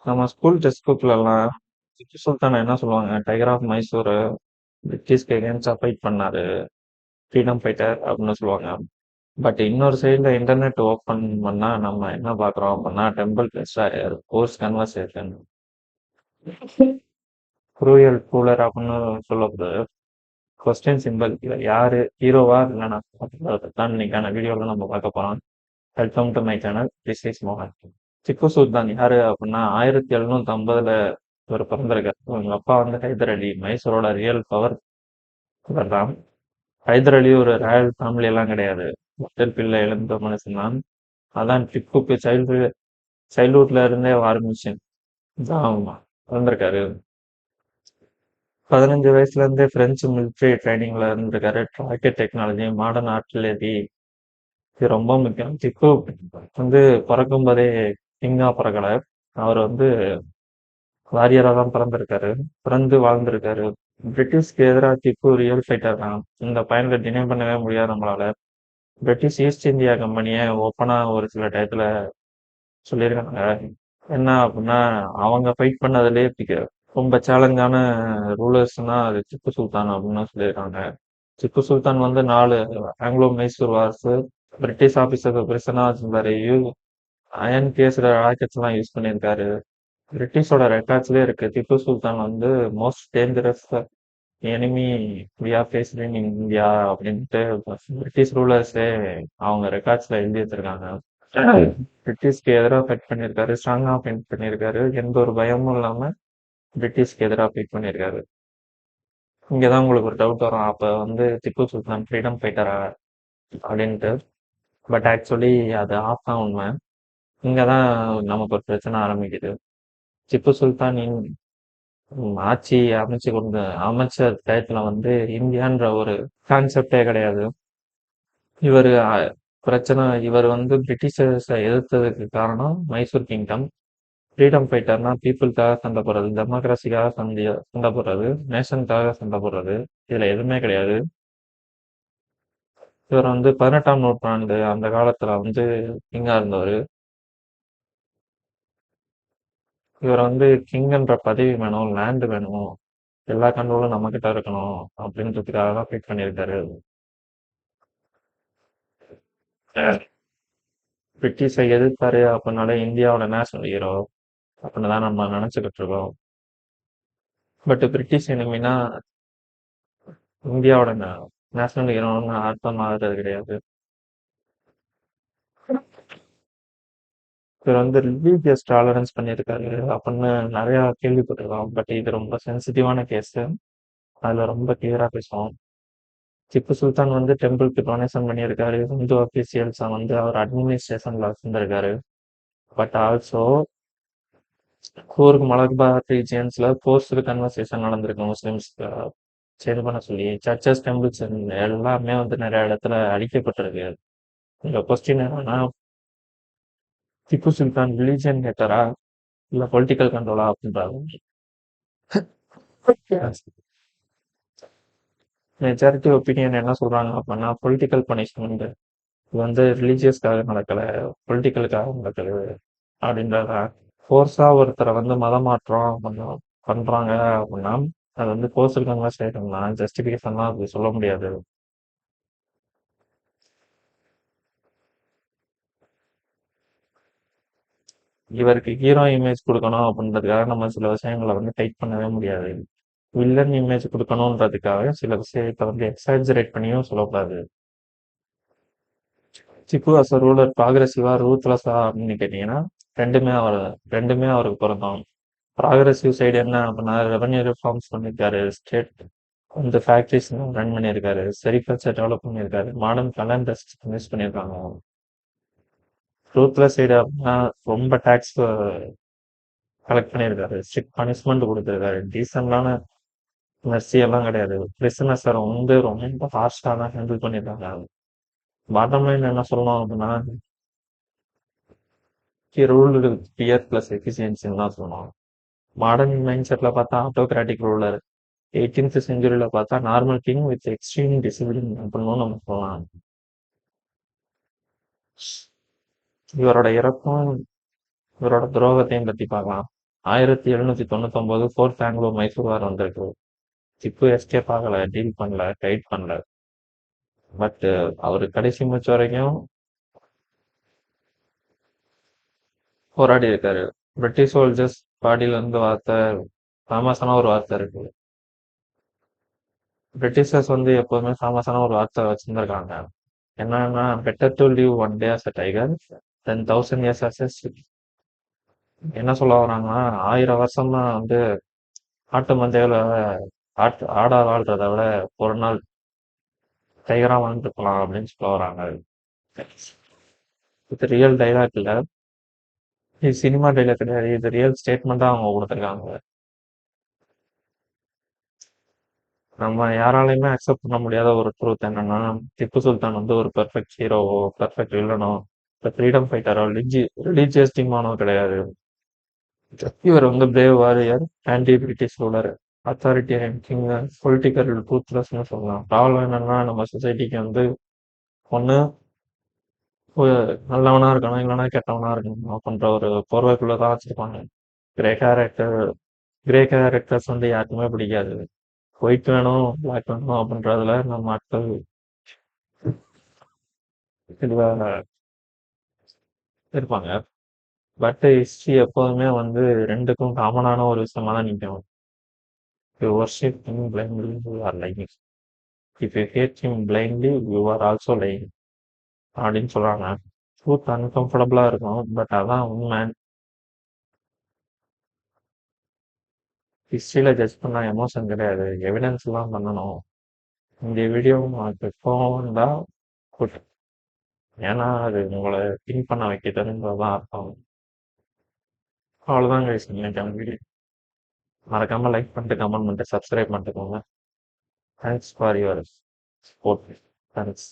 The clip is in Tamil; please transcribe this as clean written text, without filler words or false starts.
நம்ம ஸ்கூல் டெக்ஸ்ட் புக்லலாம் திப்பு சுல்தானை என்ன சொல்லுவாங்க? டைகர் ஆஃப் மைசூர், பிரிட்டிஷ்க்கு எகென்ஸ்டா ஃபைட் பண்ணாரு, ஃப்ரீடம் ஃபைட்டர் அப்படின்னு சொல்லுவாங்க. பட் இன்னொரு சைடுல இன்டர்நெட் ஓப்பன் பண்ணா நம்ம என்ன பார்க்குறோம் அப்படின்னா, temple destroyer, force conversation, cruel cooler அப்படின்னு சொல்லப்படுது. கொஸ்டின் சிம்பிள், இதுல யாரு ஹீரோவா இல்லைனா அப்படின்றத தான் இன்னைக்கான வீடியோல நம்ம பார்க்க போறோம். Welcome to my channel, this is மோகன். திப்பு சுல்தான் யாரு அப்படின்னா 1750 இவர் பிறந்திருக்காரு. இவங்க அப்பா வந்து ஹைதர் அலி, மைசூரோட ரியல் பவர் இவர் தான். ஹைதர் அலி ஒரு ராயல் ஃபேமிலி எல்லாம் கிடையாது, மக்கள் பிள்ளை எழுந்த மனுஷன் தான். அதான் டிப்புக்கு சைல்ட்ஹுட்ல இருந்தே ஆரம்பிச்சு தான் வந்திருக்காரு. 15 வயசுல இருந்தே பிரெஞ்சு மிலிட்ரி ட்ரைனிங்ல இருந்திருக்காரு. ராக்கெட் டெக்னாலஜி, மாடர்ன் ஆர்டிலரி, இது ரொம்ப முக்கியம். திப்பு வந்து பிறக்கும் போதே கிங்கா பிறக்கல. அவர் வந்து வாரியரா தான் பிறந்திருக்காரு, பிறந்து வாழ்ந்திருக்காரு. பிரிட்டிஷ்க்கு எதிராக திப்பு ரியல் ஃபைட்டர் தான். இந்த பயன்களை டினை பண்ணவே முடியாது நம்மளால. பிரிட்டிஷ் ஈஸ்ட் இந்தியா கம்பெனியை ஓப்பனா ஒரு சில டயத்துல சொல்லியிருக்காங்க. என்ன அப்படின்னா, அவங்க ஃபைட் பண்ணதுலேயே ரொம்ப சேலஞ்சான ரூலர்ஸ்னா அது திப்பு சுல்தான் அப்படின்னு சொல்லியிருக்காங்க. திப்பு சுல்தான் வந்து 4 Anglo Mysore wars, British officer பிரிசனா வச்சிருந்தாரு, அயன் கேஸ்ல ராக்கெட்ஸ் எல்லாம் யூஸ் பண்ணியிருக்காரு. பிரிட்டிஷோட ரெக்கார்ட்ஸ்லயே இருக்கு, திப்பு சுல்தான் வந்து most dangerous enemy we are faced in India அப்படின்ட்டு பிரிட்டிஷ் ரூலர்ஸே அவங்க ரெக்கார்ட்ஸ்ல எழுதி வச்சிருக்காங்க. பிரிட்டிஷ்க்கு எதிராக ஃபைட் பண்ணியிருக்காரு, ஸ்ட்ராங்கா ஃபைட் பண்ணியிருக்காரு, எந்த ஒரு பயமும் இல்லாம பிரிட்டிஷ்க்கு எதிராக ஃபைட் பண்ணியிருக்காரு. இங்கதான் உங்களுக்கு ஒரு டவுட் வரும், அப்ப வந்து திப்பு சுல்தான் ஃப்ரீடம் ஃபைட்டரா அப்படின்ட்டு. பட் ஆக்சுவலி அது ஆஃப் தான் உண்மை. இங்கதான் நமக்கு ஒரு பிரச்சனை ஆரம்பிக்குது. திப்பு சுல்தான் ஆட்சி அமைச்சர் டயத்துல வந்து இந்தியான்ற ஒரு கான்செப்டே கிடையாது. இவர் பிரச்சனை, இவர் வந்து பிரிட்டிஷர்ஸை எதிர்த்ததுக்கு காரணம் மைசூர் கிங்டம். ஃப்ரீடம் ஃபைட்டர்னா பீப்புளுக்காக சண்டை போடுறது, டெமோக்ரஸிக்காக சண்டை போடுறது, நேஷனுக்காக சண்டை போடுறது, இதுல எதுவுமே கிடையாது. இவர் வந்து 18ஆம் நூற்றாண்டு அந்த காலத்துல வந்து கிங்கா இருந்தவர். இவர் வந்து கிங்ன்ற பதவி வேணும், லேண்ட் வேணும், எல்லா கண்ட்ரோலும் நம்ம கிட்ட இருக்கணும் அப்படின்றதுக்காக தான் ஃபைட் பண்ணியிருக்காரு. பிரிட்டிஷை எதிர்த்தாரு அப்படின்னாலே இந்தியாவோட நேஷனல் ஹீரோ அப்படின்னு தான் நம்ம நினைச்சுக்கிட்டு இருக்கோம். பட் பிரிட்டிஷ் எனிமினா இந்தியாவோட நேஷனல் ஹீரோன்னு அர்த்தம் ஆகிறது கிடையாது. இவர் வந்து ரிலீஜியஸ் டாலரன்ஸ் பண்ணியிருக்காரு அப்படின்னு நிறைய கேள்விப்பட்டிருக்கோம். பட் இது ரொம்ப சென்சிட்டிவான கேஸ், அதுல ரொம்ப கிளியரா பேசுவோம். திப்பு சுல்தான் வந்து டெம்பிளுக்கு டொனேஷன் பண்ணியிருக்காரு, இந்து அபிஷியல்ஸை வந்து அவர் அட்மினிஸ்ட்ரேஷன்ல வச்சிருந்திருக்காரு. பட் ஆல்சோ கூர்க் மலபார் ரீஜியன்ஸ்ல போஸ்டல் கன்வர்சேஷன் நடந்திருக்கு முஸ்லிம்ஸ் சேஞ்ச் பண்ண சொல்லி. சர்ச்சஸ், டெம்பிள்ஸ் எல்லாமே வந்து நிறைய இடத்துல அழிக்கப்பட்டிருக்கு. இந்த கொஸ்டின் என்னன்னா, திப்பு சுல்தான் ரிலீஜியன் ஹேட்டரா இல்ல பொலிட்டிக்கல் கண்ட்ரோலா அப்படின்றாங்க. மெஜாரிட்டி ஒப்பீனியன் என்ன சொல்றாங்க அப்படின்னா, பொலிட்டிக்கல் பனிஷ்மெண்ட். இது வந்து ரிலீஜியஸ்க்காக நடக்கல, பொலிட்டிக்கலுக்காக நடக்குது அப்படின்றதா. ஃபோர்ஸா ஒருத்தரை வந்து மதமாற்றம் பண்றாங்க அப்படின்னா அது வந்து போஸ்டல் கன்வர்சேஷன் தான், ஜஸ்டிபிகேஷன்லாம் அப்படி சொல்ல முடியாது. இவருக்கு ஹீரோ இமேஜ் கொடுக்கணும் அப்படின்றதுக்காக நம்ம சில விஷயங்களை வந்து டைட் பண்ணவே முடியாது. வில்லன் இமேஜ் கொடுக்கணுன்றதுக்காக சில விஷயத்தை வந்து எக்ஸாஜரேட் பண்ணியும் சொல்லக்கூடாது. திப்பு அஸ் ரூலர் ப்ராகிரசிவா ரூத்லெஸ்ஸா அப்படின்னு கேட்டீங்கன்னா ரெண்டுமே அவருக்கு பொருந்தும். ப்ராகிரசிவ் சைடு என்ன அப்படின்னா, ரெவன்யூ ரிஃபார்ம்ஸ் பண்ணியிருக்காரு, ஸ்டேட் வந்து ஃபேக்ட்ரிஸ் ரன் பண்ணியிருக்காரு, செரிகல்ச்சர் டெவலப் பண்ணியிருக்காரு, மாடர்ன் கலண்டர்ஸ் யூஸ் பண்ணியிருக்காங்க. ரூத்லெஸ் சைடு அப்படின்னா ரொம்ப டேக்ஸ் கலெக்ட் பண்ணியிருக்காரு, ஸ்ட்ரிக்ட் பனிஷ்மெண்ட் கொடுத்துருக்காரு, டீசெண்டான மெர்சி எல்லாம் கிடையாது, பிரிசனஸை வந்து ரொம்ப ஃபாஸ்டா தான் ஹேண்டில் பண்ணியிருக்காங்க. பாட்டம் லைன் என்ன சொல்லணும் அப்படின்னா, ரூல் பியர் பிளஸ் எஃபிசியன்சின்னு தான் சொல்லணும். மாடர்ன் மைண்ட் செட்ல பார்த்தா ஆட்டோகிராட்டிக் ரூலர், 18th செஞ்சுரியில பார்த்தா normal king with extreme discipline அப்படின்னு நம்ம சொல்லலாம். இவரோட இறப்பும் இவரோட துரோகத்தையும் பத்தி பார்க்கலாம். 1799 ஃபோர்த் ஆங்கிலோ மைசூர் வார் வந்திருக்கு. திப்பு எஸ்கேப் ஆகல, டீல் பண்ணல, கைட் பண்ணல. பட் அவரு கடைசி மூச்சு வரைக்கும் போராடி இருக்காரு. பிரிட்டிஷ் சோல்ஜர்ஸ் பாடியில இருந்து வார்த்தை ஃபேமஸான ஒரு வார்த்தை இருக்கு. பிரிட்டிஷர்ஸ் வந்து எப்போதுமே ஃபேமஸான ஒரு வார்த்தை வச்சிருந்திருக்காங்க. என்னன்னா, better to live one day as a tiger then 1000 years as a sheep. என்ன சொல்ல வராங்கன்னா, 1000 வருஷம் தான் வந்து ஆட்டு மந்தையில ஆடா வாழ்றதை விட ஒரு நாள் டைகரா வாழ்ந்துக்கலாம் அப்படின்னு சொல்ல வராங்க. இது ரியல் டைலாக் இல்ல, இது சினிமா டைலாக் கிடையாது, இது ரியல் ஸ்டேட்மெண்டா அவங்க கொடுத்துருக்காங்க. நம்ம யாராலையுமே அக்செப்ட் பண்ண முடியாத ஒரு ட்ரூத் என்னன்னா, திப்பு சுல்தான் வந்து ஒரு பெர்ஃபெக்ட் ஹீரோவோ, பெர்ஃபெக்ட் வில்லனோ, இந்த ஃப்ரீடம் ஃபைட்டரோ, ரிலீஜியஸ் டீமானோ கிடையாது. இவர் வந்து brave warrior, anti British ruler, authoritarian king, political ட்ரூத்லெஸ்னு சொல்லலாம். ப்ராப்ளம் என்னன்னா, நம்ம சொசைட்டிக்கு வந்து ஒன்று நல்லவனா இருக்கணும், இல்லைன்னா கெட்டவனா இருக்கணும் அப்படின்ற ஒரு போர்வைக்குள்ளதான் வச்சிருப்பாங்க. கிரே கேரக்டர் கிரே கேரக்டர்ஸ் வந்து யாருக்குமே பிடிக்காது. ஒயிட் வேணும், பிளாக் வேணும் அப்படின்றதுல நம்ம ஆட்கள் இதுவா இருப்பாங்க. பட் ஹிஸ்ட்ரி எப்போதுமே வந்து ரெண்டுக்கும் காமனான ஒரு விஷயமா தான் நிற்கும். You worship him blindly, you are lying. If you hate him blindly, you are also lying அப்படின்னு சொல்றாங்க. ட்ரூத் அன்கம்ஃபர்டபுளா இருக்கும், பட் அதான் உண்மை. ஹிஸ்ட்ரியில ஜட்ஜ் பண்ண எமோஷன் கிடையாது, எவிடன்ஸ் எல்லாம் பண்ணணும். இந்த வீடியோ உங்களுக்கு கோவம் குட். ஏன்னா அது உங்களை திங்க் பண்ண வைக்கிட்டதுன்றதுதான் அர்த்தம். அவ்வளோதான் கைஸ், இன்னைக்கான வீடியோ. மறக்காம லைக் பண்ணிட்டு, கமெண்ட் பண்ணிட்டு, சப்ஸ்கிரைப் பண்ணிட்டுக்கோங்க. Thanks for your support. Thanks.